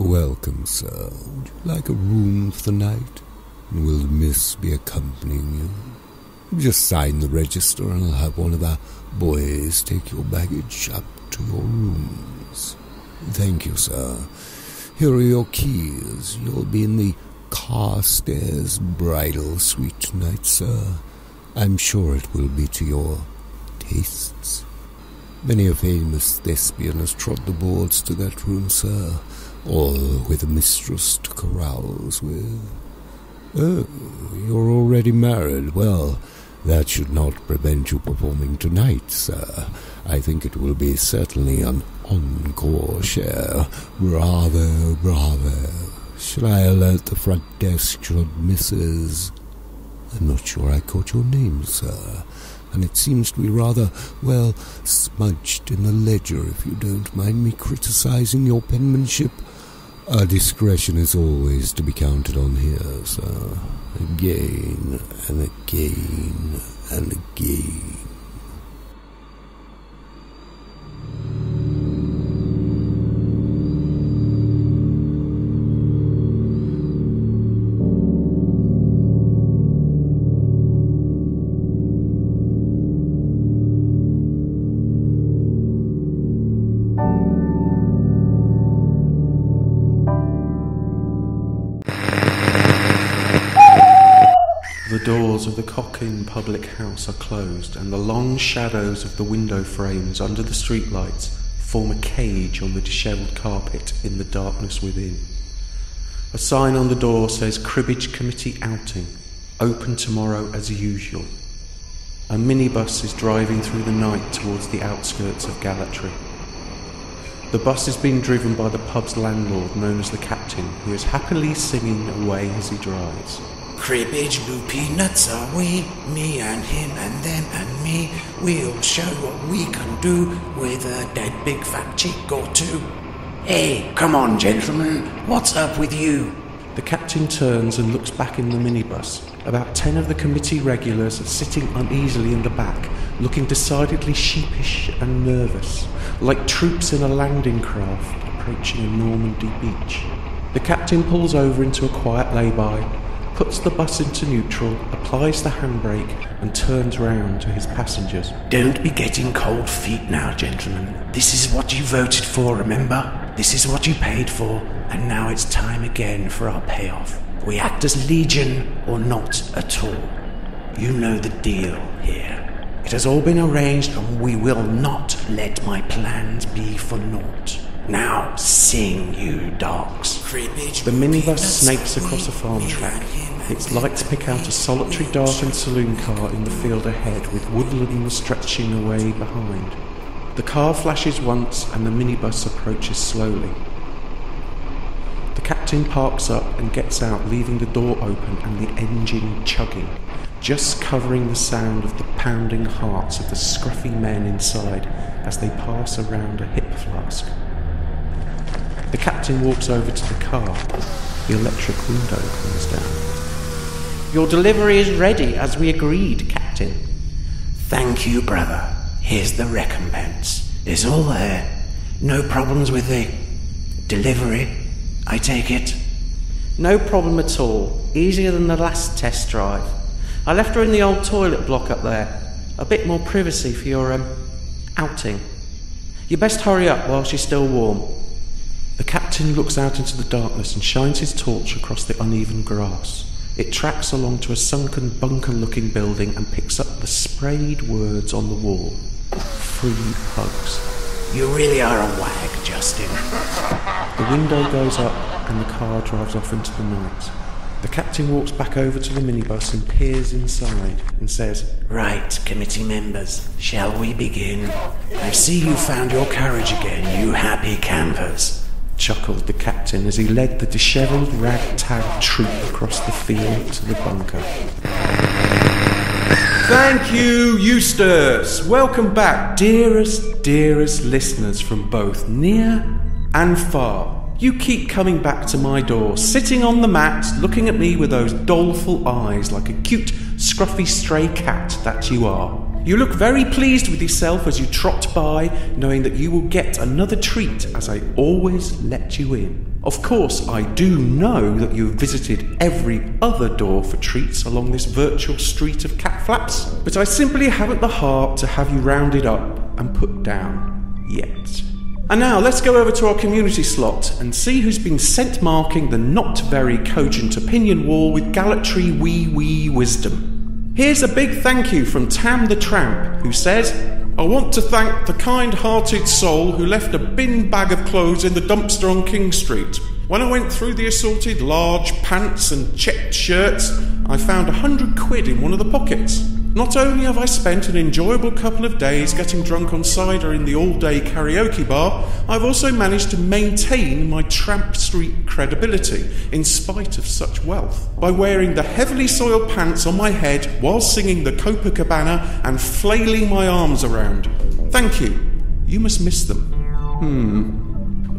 Welcome, sir. Would you like a room for the night? Will Miss be accompanying you? Just sign the register and I'll have one of our boys take your baggage up to your rooms. Thank you, sir. Here are your keys. You'll be in the Carstairs bridal suite tonight, sir. I'm sure it will be to your tastes. Many a famous thespian has trod the boards to that room, sir, all with a mistress to carouse with. Oh, you're already married. Well, that should not prevent you performing tonight, sir. I think it will be certainly an encore share. Bravo, bravo. Shall I alert the front desk should Mrs. I'm not sure I caught your name, sir, and it seems to be rather, well, smudged in the ledger, if you don't mind me criticizing your penmanship. Discretion is always to be counted on here, sir. Again and again and again. The doors of the Cock Inn public house are closed, and the long shadows of the window frames under the streetlights form a cage on the dishevelled carpet in the darkness within. A sign on the door says Cribbage Committee Outing, open tomorrow as usual. A minibus is driving through the night towards the outskirts of Gallatry. The bus is being driven by the pub's landlord, known as the Captain, who is happily singing away as he drives. Cribbage loopy nuts are we, me and him and them and me. We'll show what we can do with a dead big fat chick or two. Hey, come on, gentlemen, what's up with you? The Captain turns and looks back in the minibus. About 10 of the committee regulars are sitting uneasily in the back, looking decidedly sheepish and nervous, like troops in a landing craft approaching a Normandy beach. The Captain pulls over into a quiet lay-by, puts the bus into neutral, applies the handbrake, and turns round to his passengers. Don't be getting cold feet now, gentlemen. This is what you voted for, remember? This is what you paid for, and now it's time again for our payoff. We act as legion or not at all. You know the deal here. It has all been arranged, and we will not let my plans be for naught. Now sing, you dogs. The minibus snakes across a farm track. Its lights pick out a solitary darkened saloon car in the field ahead, with woodland stretching away behind. The car flashes once and the minibus approaches slowly. The Captain parks up and gets out, leaving the door open and the engine chugging, just covering the sound of the pounding hearts of the scruffy men inside as they pass around a hip flask. The Captain walks over to the car. The electric window comes down. Your delivery is ready, as we agreed, Captain. Thank you, brother. Here's the recompense. It's all there. No problems with the delivery, I take it? No problem at all. Easier than the last test drive. I left her in the old toilet block up there. A bit more privacy for your, outing. You best hurry up while she's still warm. The Captain looks out into the darkness and shines his torch across the uneven grass. It tracks along to a sunken bunker-looking building and picks up the sprayed words on the wall. Free hugs. You really are a wag, Justin. The window goes up and the car drives off into the night. The Captain walks back over to the minibus and peers inside and says, Right, committee members, shall we begin? I see you found your courage again, you happy campers. Chuckled the Captain as he led the dishevelled ragtag troop across the field to the bunker. Thank you, Eustace! Welcome back, dearest listeners from both near and far. You keep coming back to my door, sitting on the mat, looking at me with those doleful eyes like a cute, scruffy stray cat that you are. You look very pleased with yourself as you trot by, knowing that you will get another treat as I always let you in. Of course, I do know that you've visited every other door for treats along this virtual street of cat flaps, but I simply haven't the heart to have you rounded up and put down yet. And now let's go over to our community slot and see who's been sent marking the not very cogent opinion wall with Gallatry wee wisdom. Here's a big thank you from Tam the Tramp, who says, I want to thank the kind-hearted soul who left a bin bag of clothes in the dumpster on King Street. When I went through the assorted large pants and checked shirts, I found 100 quid in one of the pockets. Not only have I spent an enjoyable couple of days getting drunk on cider in the all-day karaoke bar, I've also managed to maintain my Tramp Street credibility in spite of such wealth, by wearing the heavily soiled pants on my head while singing the Copacabana and flailing my arms around. Thank you. You must miss them.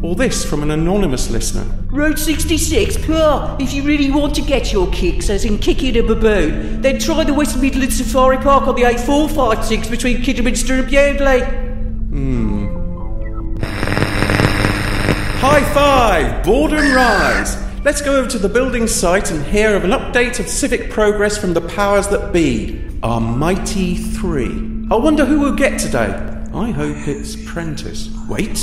Or this from an anonymous listener. Road 66, if you really want to get your kicks, as in kicking a baboon, then try the West Midlands Safari Park on the A456 between Kidderminster and Bewdley. High five! Boredom rise! Let's go over to the building site and hear of an update of civic progress from the powers that be, our mighty three. I wonder who we'll get today. I hope it's Prentice. Wait,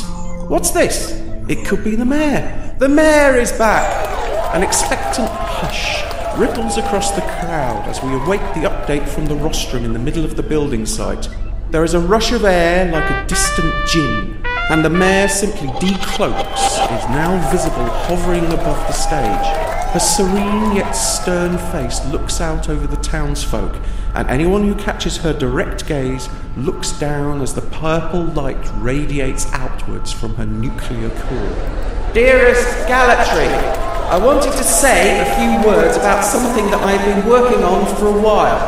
what's this? It could be the mayor. The mayor is back! An expectant hush ripples across the crowd as we await the update from the rostrum in the middle of the building site. There is a rush of air like a distant djinn, and the mayor simply decloaks and is now visible hovering above the stage. Her serene yet stern face looks out over the townsfolk, and anyone who catches her direct gaze looks down as the purple light radiates outwards from her nuclear core. Dearest Gallatry, I wanted to say a few words about something that I've been working on for a while.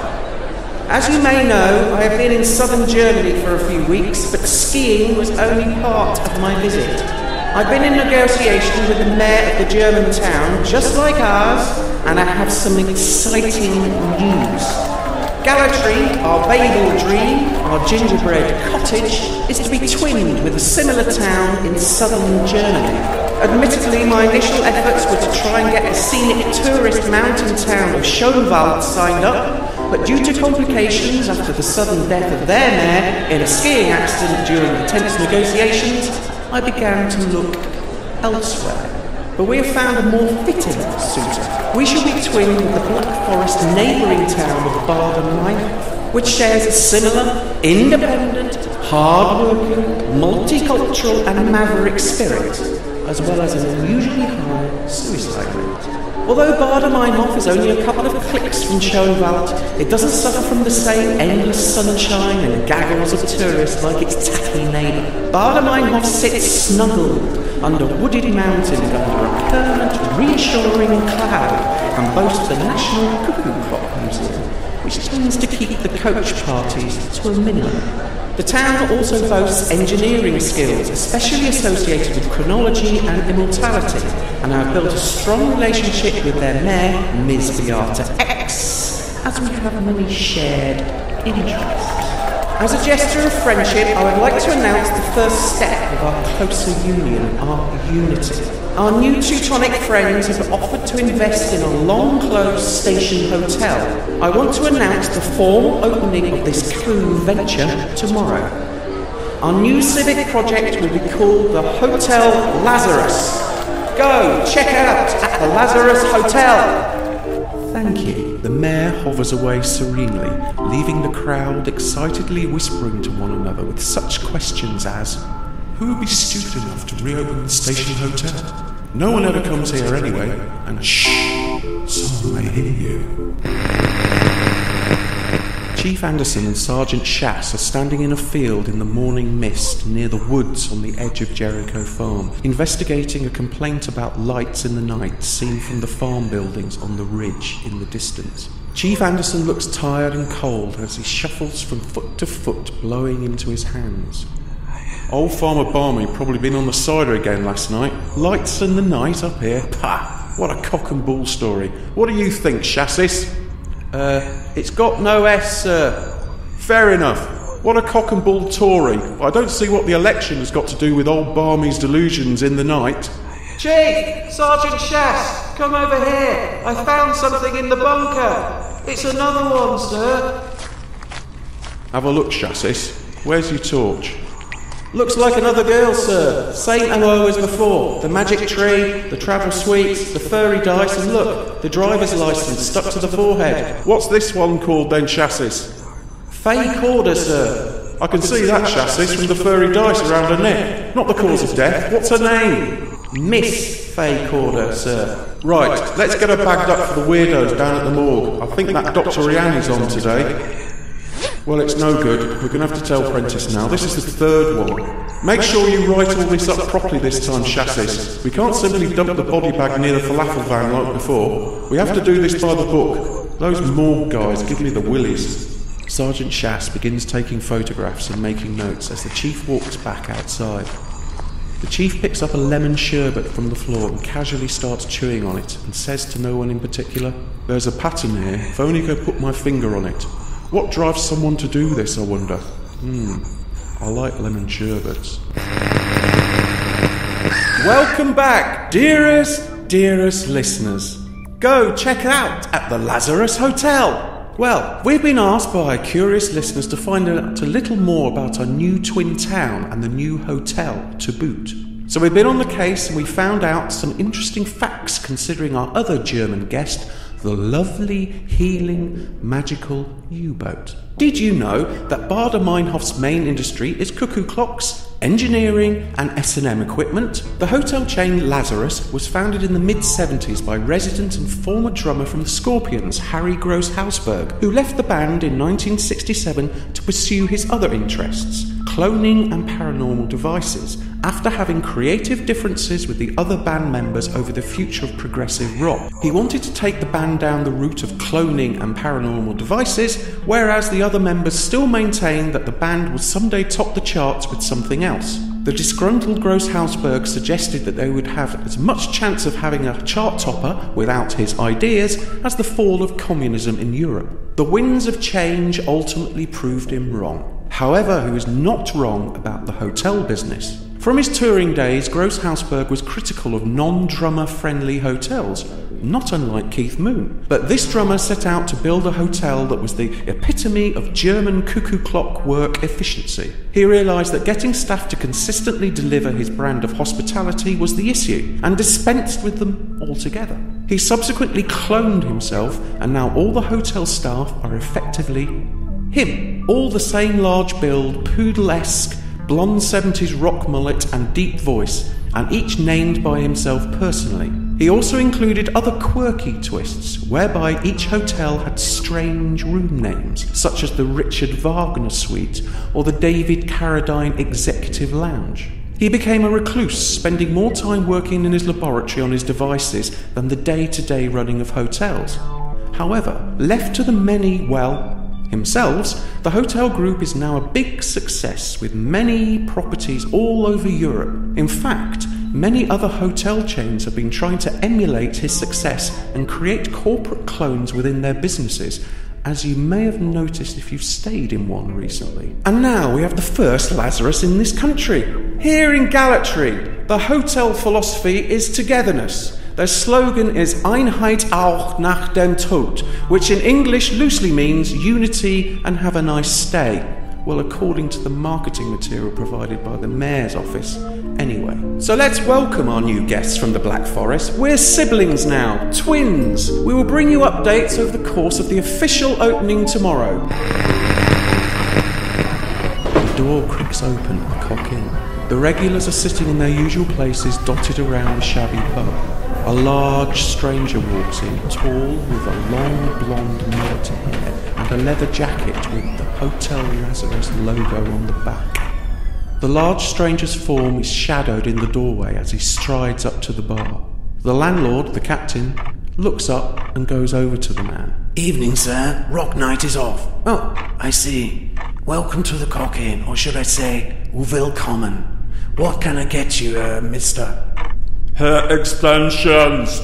As you may know, I have been in southern Germany for a few weeks, but skiing was only part of my visit. I've been in negotiation with the mayor of the German town, just like ours, and I have some exciting news. Gallatry, our Babel dream, our gingerbread cottage, is to be twinned with a similar town in southern Germany. Admittedly, my initial efforts were to try and get the scenic tourist mountain town of Schönwald signed up, but due to complications after the sudden death of their mayor in a skiing accident during the tense negotiations, I began to look elsewhere. But we have found a more fitting suitor. We shall be twinned with the Black Forest neighbouring town of Baader-Meinhof, which shares a similar, independent, hard-working, multicultural and maverick spirit, as well as an unusually high suicide rate. Although Baader-Meinhof is only a couple of clicks from Schönwald, it doesn't suffer from the same endless sunshine and gaggles of tourists like its tacky neighbour. Baader-Meinhof sits snuggled under wooded mountains under a permanent, reassuring cloud and boasts the National Cuckoo Clock Museum, which tends to keep the coach parties to a minimum. The town also boasts engineering skills, especially associated with chronology and immortality, and I have built a strong relationship with their mayor, Ms. Beata X, as we have many shared interests. As a gesture of friendship, I would like to announce the first step of our closer union, our unity. Our new Teutonic friends have offered to invest in a long-closed station hotel. I want to announce the formal opening of this cool venture tomorrow. Our new civic project will be called the Hotel Lazarus. Go check out at the Lazarus Hotel. Thank you. The mayor hovers away serenely, leaving the crowd excitedly whispering to one another with such questions as, who would be stupid enough to reopen the station hotel? No one ever comes here anyway, and shh, someone may hear you. Chief Anderson and Sergeant Shass are standing in a field in the morning mist near the woods on the edge of Jericho Farm, investigating a complaint about lights in the night seen from the farm buildings on the ridge in the distance. Chief Anderson looks tired and cold as he shuffles from foot to foot, blowing into his hands. Old Farmer Barmy probably been on the cider again last night. Lights in the night up here? Pah! What a cock and bull story. What do you think, Chassis? It's got no S, sir. Fair enough. What a cock and bull Tory. I don't see what the election has got to do with old Barmy's delusions in the night. Chief! Sergeant Shass! Come over here! I found something in the bunker! It's another one, sir! Have a look, Chassis. Where's your torch? Looks like another girl, sir. Same MO as before. The magic tree, the travel suites, the furry dice, and look, the driver's license stuck to the forehead. What's this one called then, Chassis? Fake order, sir. I can see that, Chassis, from the furry dice around her neck. Not the cause of death. What's her name? Miss Fake order, sir. Right, let's get her bagged up for the weirdos down at the morgue. I think that Dr. Rihanna's on today. Well, it's no good. We're going to have to tell Prentice now. This is the third one. Make sure you write all this up properly this time, Chassis. We can't simply dump the body bag near the falafel van like before. We have to do this by the book. Those morgue guys give me the willies. Sergeant Shass begins taking photographs and making notes as the chief walks back outside. The chief picks up a lemon sherbet from the floor and casually starts chewing on it and says to no one in particular, "There's a pattern here, if only I could put my finger on it. What drives someone to do this, I wonder? I like lemon sherbets." Welcome back, dearest listeners. Go check it out at the Lazarus Hotel. Well, we've been asked by curious listeners to find out a little more about our new twin town and the new hotel to boot. So we've been on the case and we found out some interesting facts considering our other German guest, the lovely, healing, magical U-boat. Did you know that Bader Meinhof's main industry is cuckoo clocks, engineering and S&M equipment? The hotel chain Lazarus was founded in the mid-70s by resident and former drummer from the Scorpions, Harry Gross Hausberg, who left the band in 1967 to pursue his other interests, cloning and paranormal devices, after having creative differences with the other band members over the future of progressive rock. He wanted to take the band down the route of cloning and paranormal devices, whereas the other members still maintained that the band would someday top the charts with something else. The disgruntled Gross Hausberg suggested that they would have as much chance of having a chart topper without his ideas as the fall of communism in Europe. The winds of change ultimately proved him wrong. However, he was not wrong about the hotel business. From his touring days, Gross Hausberg was critical of non-drummer-friendly hotels, not unlike Keith Moon. But this drummer set out to build a hotel that was the epitome of German cuckoo clock work efficiency. He realised that getting staff to consistently deliver his brand of hospitality was the issue, and dispensed with them altogether. He subsequently cloned himself, and now all the hotel staff are effectively him. All the same large build, poodle-esque, blonde 70s rock mullet and deep voice, and each named by himself personally. He also included other quirky twists, whereby each hotel had strange room names, such as the Richard Wagner Suite or the David Carradine Executive Lounge. He became a recluse, spending more time working in his laboratory on his devices than the day-to-day running of hotels. However, left to the many, themselves, the hotel group is now a big success with many properties all over Europe. In fact, many other hotel chains have been trying to emulate his success and create corporate clones within their businesses, as you may have noticed if you've stayed in one recently. And now we have the first Lazarus in this country. Here in Galatry, the hotel philosophy is togetherness. Their slogan is Einheit auch nach dem Tod, which in English loosely means unity and have a nice stay. Well, according to the marketing material provided by the Mayor's office, anyway. So let's welcome our new guests from the Black Forest. We're siblings now, twins. We will bring you updates over the course of the official opening tomorrow. The door creaks open and a cock in. The regulars are sitting in their usual places dotted around the shabby pub. A large stranger walks in, tall, with a long blonde mullet hair and a leather jacket with the Hotel Lazarus logo on the back. The large stranger's form is shadowed in the doorway as he strides up to the bar. The landlord, the captain, looks up and goes over to the man. "Evening, sir. Rock night is off." "Oh, I see. Welcome to the Cock Inn, or should I say, willkommen. What can I get you, mister?" Herr Extensions.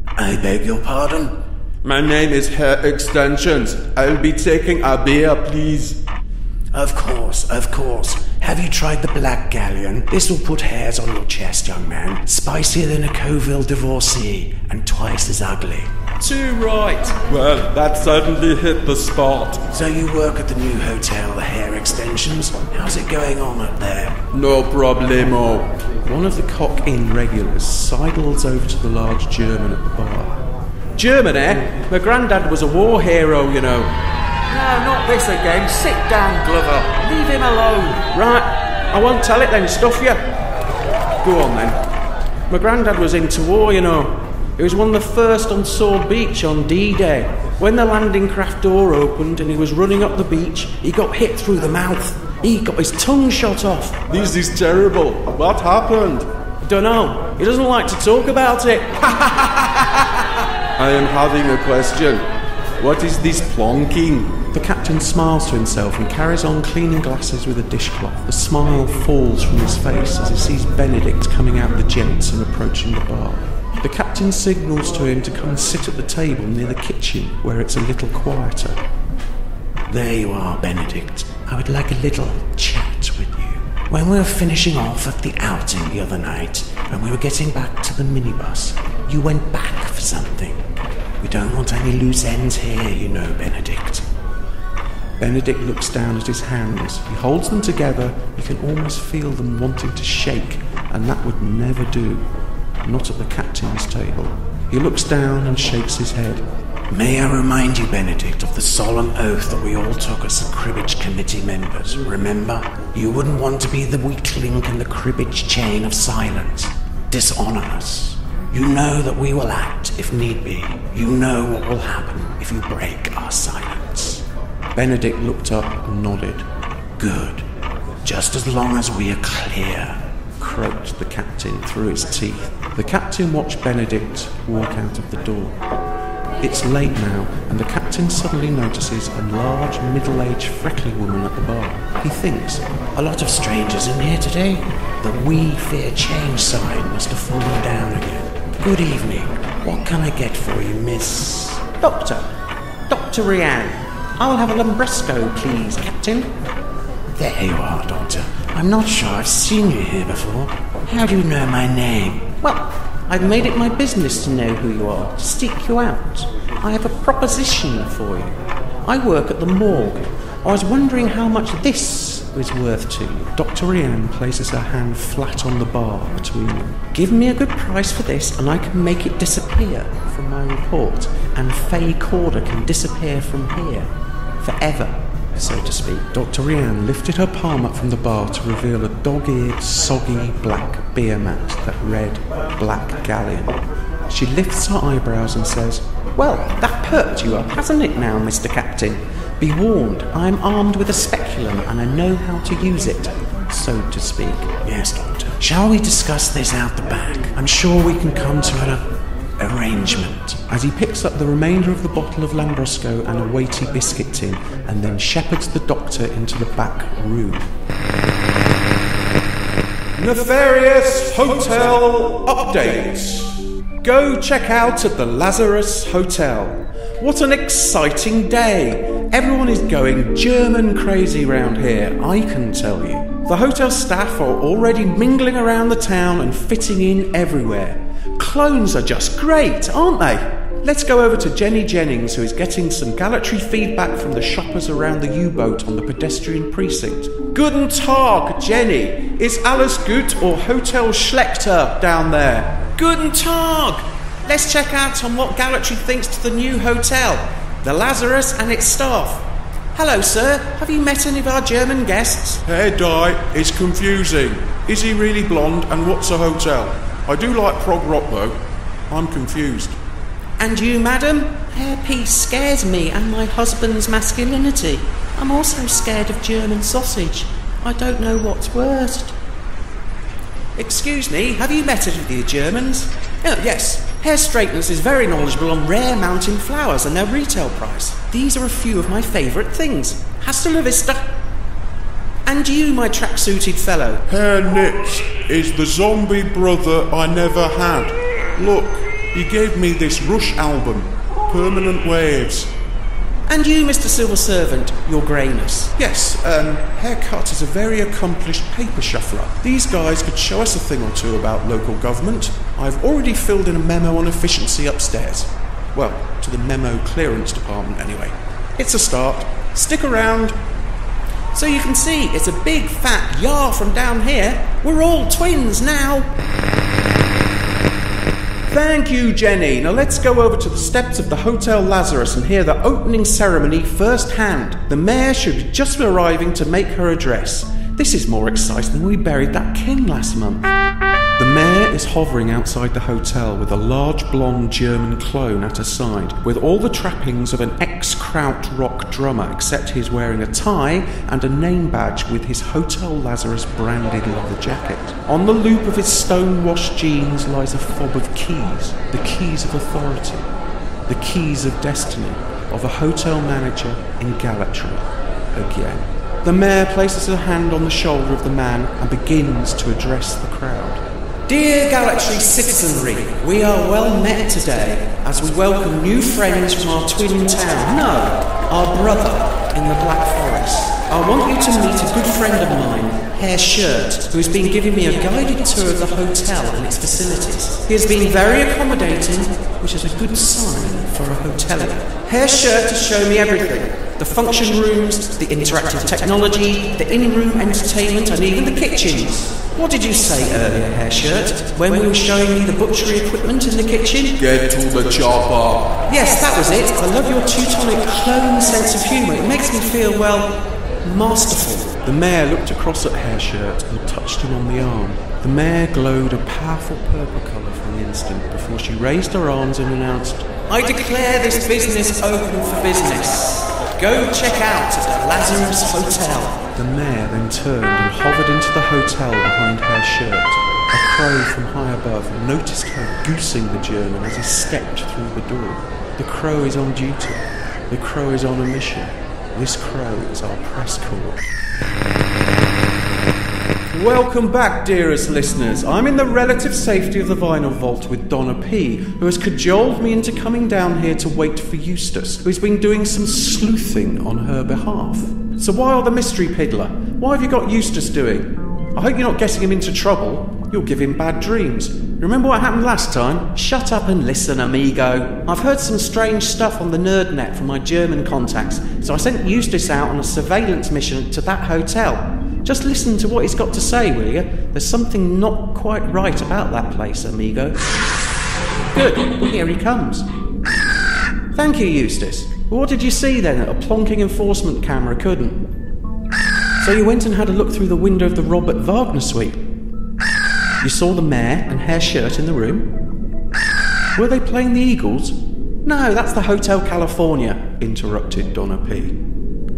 "I beg your pardon?" My name is Herr Extensions. I'll be taking a beer, please. Of course. Have you tried the Black Galleon? This will put hairs on your chest, young man. Spicier than a Coville divorcee, and twice as ugly. Too right. Well, that certainly hit the spot. So you work at the new hotel, the Hair Extensions. How's it going on up there? No problemo. One of the Cock Inn regulars sidles over to the large German at the bar. German, eh? My granddad was a war hero, you know. No, not this again. Sit down, Glover. Leave him alone. Right, I won't tell it then, stuff you. Go on then. My granddad was into war, you know. He was one of the first on Sword Beach on D-Day. When the landing craft door opened and he was running up the beach, he got hit through the mouth. He got his tongue shot off. This is terrible. What happened? Dunno. He doesn't like to talk about it. I am having a question. What is this plonking? The captain smiles to himself and carries on cleaning glasses with a dishcloth. The smile falls from his face as he sees Benedict coming out of the gents and approaching the bar. The captain signals to him to come and sit at the table near the kitchen, where it's a little quieter. There you are, Benedict. I would like a little chat with you. When we were finishing off at the outing the other night, and we were getting back to the minibus, you went back for something. We don't want any loose ends here, you know, Benedict. Benedict looks down at his hands. He holds them together. You can almost feel them wanting to shake, and that would never do. Not at the captain's table. He looks down and shakes his head. May I remind you, Benedict, of the solemn oath that we all took as the cribbage committee members. Remember? You wouldn't want to be the weak link in the cribbage chain of silence. Dishonour us. You know that we will act if need be. You know what will happen if you break our silence. Benedict looked up and nodded. Good. Just as long as we are clear, croaked the captain through his teeth. The captain watched Benedict walk out of the door. It's late now, and the captain suddenly notices a large, middle-aged, freckly woman at the bar. He thinks, a lot of strangers in here today. The We Fear Change sign must have fallen down again. Good evening. What can I get for you, Miss... Dr. Rianne. I'll have a Lambrusco, please, Captain. There you are, Doctor. I'm not sure I've seen you here before. How do you know my name? Well, I've made it my business to know who you are, to seek you out. I have a proposition for you. I work at the morgue. I was wondering how much this is worth to you. Dr. Rianne places her hand flat on the bar between them. Give me a good price for this and I can make it disappear from my report, and Faye Corder can disappear from here. Forever, so to speak. Dr. Rianne lifted her palm up from the bar to reveal a dog-eared, soggy black beer mat that read Black Galleon. She lifts her eyebrows and says, Well, that perked you up, hasn't it now, Mr. Captain? Be warned, I'm armed with a speculum and I know how to use it, so to speak. Yes, Doctor. Shall we discuss this out the back? I'm sure we can come to an arrangement. As he picks up the remainder of the bottle of Lambrusco and a weighty biscuit tin, and then shepherds the doctor into the back room. Nefarious Hotel Updates. Go check out at the Lazarus Hotel. What an exciting day! Everyone is going German crazy round here, I can tell you. The hotel staff are already mingling around the town and fitting in everywhere. Clones are just great, aren't they? Let's go over to Jenny Jennings, who is getting some gallantry feedback from the shoppers around the U-boat on the pedestrian precinct. Guten Tag, Jenny. Is alles gut or Hotel Schlechter down there? Guten Tag. Let's check out on what gallantry thinks to the new hotel, the Lazarus and its staff. Hello, sir. Have you met any of our German guests? Hair dye is confusing. Is he really blonde, and what's a hotel? I do like prog rock though. I'm confused. And you, madam? Hairpiece scares me and my husband's masculinity. I'm also scared of German sausage. I don't know what's worst. Excuse me, have you met any of the Germans? Oh, yes. Hair Straighteners is very knowledgeable on rare mountain flowers and their retail price. These are a few of my favourite things. Hasta la vista. And you, my track-suited fellow? Herr Nitz is the zombie brother I never had. Look, he gave me this Rush album, Permanent Waves. And you, Mr. Civil Servant, your greyness. Yes, Haircut is a very accomplished paper shuffler. These guys could show us a thing or two about local government. I've already filled in a memo on efficiency upstairs. Well, to the memo clearance department anyway. It's a start. Stick around. So you can see, it's a big fat yar from down here. We're all twins now. Thank you, Jenny. Now let's go over to the steps of the Hotel Lazarus and hear the opening ceremony firsthand. The mayor should be just arriving to make her address. This is more exciting than we buried that king last month. The mayor is hovering outside the hotel with a large blonde German clone at her side, with all the trappings of an ex-krautrock drummer, except he's wearing a tie and a name badge with his Hotel Lazarus branded leather jacket. On the loop of his stone-washed jeans lies a fob of keys, the keys of authority, the keys of destiny, of a hotel manager in Galatry. Again. The mayor places her hand on the shoulder of the man and begins to address the crowd. Dear Galatry citizenry, we are well met today as we welcome new friends from our twin town. No, our brother in the Black Forest. I want you to meet a good friend of mine, Herr Shirt, who has been giving me a guided tour of the hotel and its facilities. He has been very accommodating, which is a good sign for a hotelier. Herr Shirt has shown me everything. The function rooms, the interactive technology, the in-room entertainment, and even the kitchens. What did you say earlier, Herr Shirt, when we were showing me the butchery equipment in the kitchen? Get to the chopper. Yes, that was it. I love your Teutonic clone sense of humour. It makes me feel, well, masterful. The mayor looked across at Herr Shirt and touched him on the arm. The mayor glowed a powerful purple colour for an instant before she raised her arms and announced, I declare this business open for business. Go check out at the Lazarus Hotel. The mayor then turned and hovered into the hotel behind Herr Shirt. A crow from high above noticed her goosing the German as he stepped through the door. The crow is on duty. The crow is on a mission. This crow is our press corps. Welcome back, dearest listeners. I'm in the relative safety of the vinyl vault with Donna P, who has cajoled me into coming down here to wait for Eustace, who's been doing some sleuthing on her behalf. So why are the mystery piddler? Why have you got Eustace doing? I hope you're not getting him into trouble. You'll give him bad dreams. Remember what happened last time? Shut up and listen, amigo. I've heard some strange stuff on the nerdnet from my German contacts, so I sent Eustace out on a surveillance mission to that hotel. Just listen to what he's got to say, will you? There's something not quite right about that place, amigo. Good, well, here he comes. Thank you, Eustace. What did you see then that a plonking enforcement camera couldn't? So you went and had a look through the window of the Robert Wagner suite? You saw the mayor and Herr Shirt in the room? Were they playing the Eagles? No, that's the Hotel California, interrupted Donna P.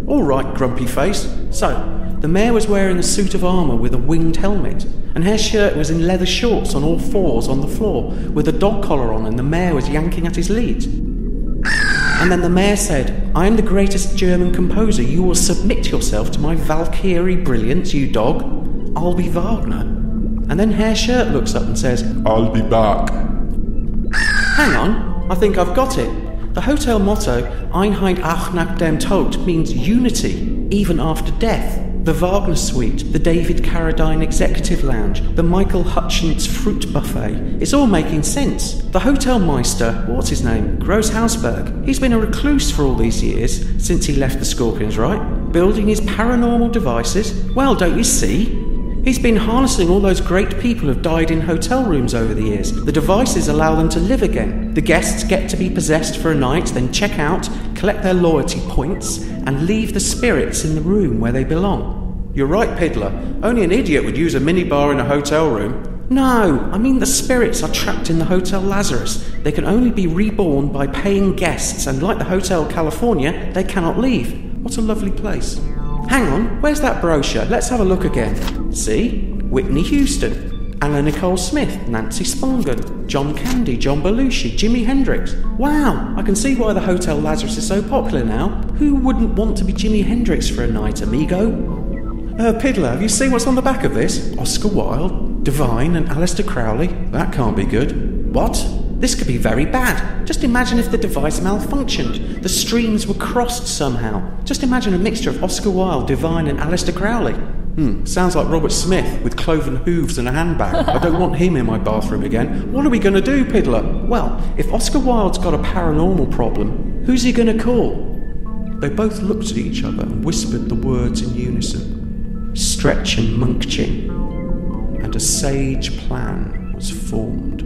All right, grumpy face. So, the mayor was wearing a suit of armour with a winged helmet, and Herr Shirt was in leather shorts on all fours on the floor, with a dog collar on, and the mayor was yanking at his lead. And then the mayor said, I am the greatest German composer. You will submit yourself to my Valkyrie brilliance, you dog. I'll be Wagner. And then Herr Shirt looks up and says, I'll be back. Hang on, I think I've got it. The hotel motto, Einheit auch nach dem Tod, means unity, even after death. The Wagner Suite, the David Carradine Executive Lounge, the Michael Hutchins Fruit Buffet. It's all making sense. The Hotel Meister, what's his name? Gross Hausberg. He's been a recluse for all these years, since he left the Scorpions, right? Building his paranormal devices. Well, don't you see? He's been harnessing all those great people who've died in hotel rooms over the years. The devices allow them to live again. The guests get to be possessed for a night, then check out, collect their loyalty points, and leave the spirits in the room where they belong. You're right, Piddler. Only an idiot would use a minibar in a hotel room. No, I mean the spirits are trapped in the Hotel Lazarus. They can only be reborn by paying guests, and like the Hotel California, they cannot leave. What a lovely place. Hang on, where's that brochure? Let's have a look again. See? Whitney Houston, Anna Nicole Smith, Nancy Spungen, John Candy, John Belushi, Jimi Hendrix. Wow, I can see why the Hotel Lazarus is so popular now. Who wouldn't want to be Jimi Hendrix for a night, amigo? Piddler, have you seen what's on the back of this? Oscar Wilde, Divine and Aleister Crowley? That can't be good. What? This could be very bad. Just imagine if the device malfunctioned. The streams were crossed somehow. Just imagine a mixture of Oscar Wilde, Divine and Aleister Crowley. Sounds like Robert Smith with cloven hooves and a handbag. I don't want him in my bathroom again. What are we going to do, Piddler? Well, if Oscar Wilde's got a paranormal problem, who's he going to call? They both looked at each other and whispered the words in unison. Stretch and Munching. And a sage plan was formed.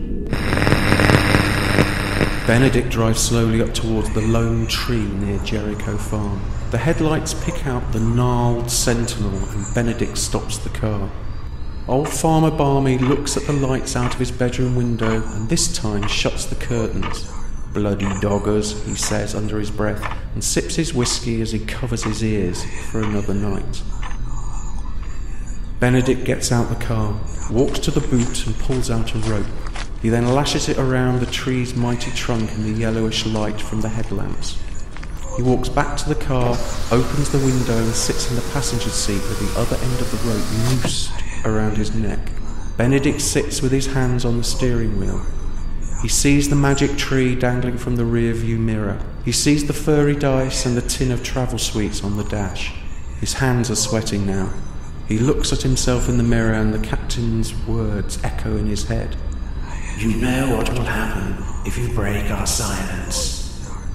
Benedict drives slowly up towards the lone tree near Jericho Farm. The headlights pick out the gnarled sentinel and Benedict stops the car. Old Farmer Barmy looks at the lights out of his bedroom window and this time shuts the curtains. Bloody doggers, he says under his breath, and sips his whiskey as he covers his ears for another night. Benedict gets out the car, walks to the boot and pulls out a rope. He then lashes it around the tree's mighty trunk in the yellowish light from the headlamps. He walks back to the car, opens the window and sits in the passenger seat with the other end of the rope noosed around his neck. Benedict sits with his hands on the steering wheel. He sees the magic tree dangling from the rear view mirror. He sees the furry dice and the tin of travel sweets on the dash. His hands are sweating now. He looks at himself in the mirror and the captain's words echo in his head. You know what will happen if you break our silence.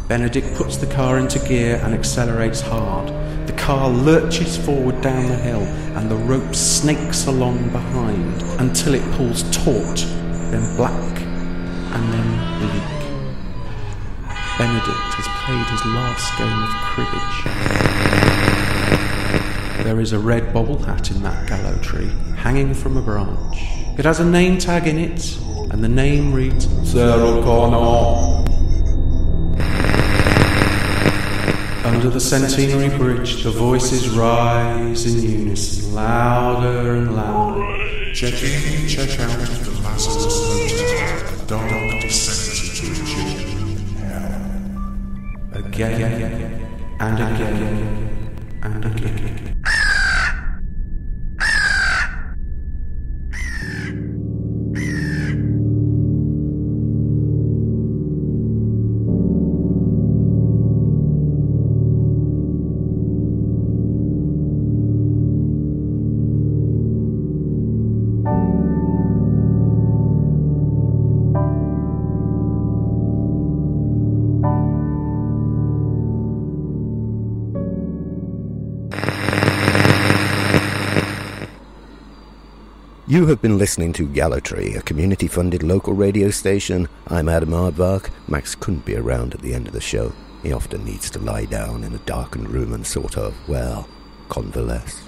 Benedict puts the car into gear and accelerates hard. The car lurches forward down the hill and the rope snakes along behind until it pulls taut, then black, and then bleak. Benedict has played his last game of cribbage. There is a red bobble hat in that gallow tree, hanging from a branch. It has a name tag in it, and the name reads Sir O'Connor. Under the centenary bridge, the voices rise in unison, louder and louder. Check in, check out the Lazarus Hotel. Dark descent into hell. Again and again and again. You have been listening to Gallatry, a community-funded local radio station. I'm Adam Aardvark. Max couldn't be around at the end of the show. He often needs to lie down in a darkened room and sort of, convalesce.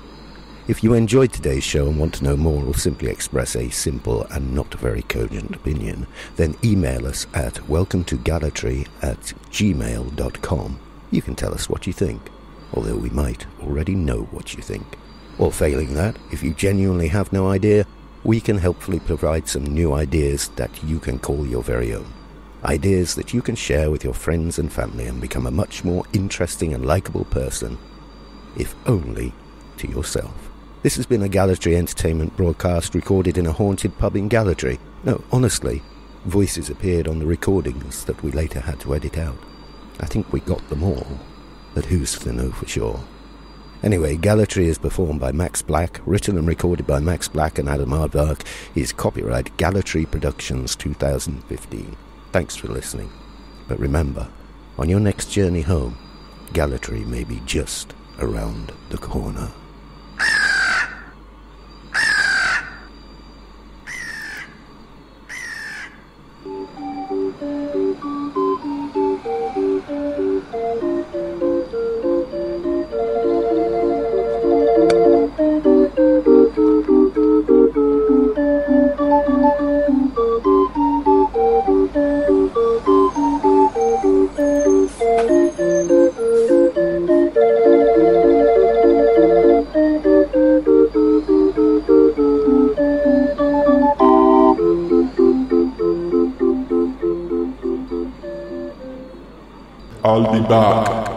If you enjoyed today's show and want to know more or simply express a simple and not very cogent opinion, then email us at welcometogallatry@gmail.com. You can tell us what you think, although we might already know what you think. Or failing that, if you genuinely have no idea, we can helpfully provide some new ideas that you can call your very own. Ideas that you can share with your friends and family and become a much more interesting and likeable person, if only to yourself. This has been a Gallatry Entertainment broadcast recorded in a haunted pub in Gallatry. No, honestly, voices appeared on the recordings that we later had to edit out. I think we got them all, but who's to know for sure? Anyway, Gallatry is performed by Max Black, written and recorded by Max Black and Adam Aardvark, is copyright Gallatry Productions 2015. Thanks for listening. But remember, on your next journey home, Gallatry may be just around the corner. I'll be back.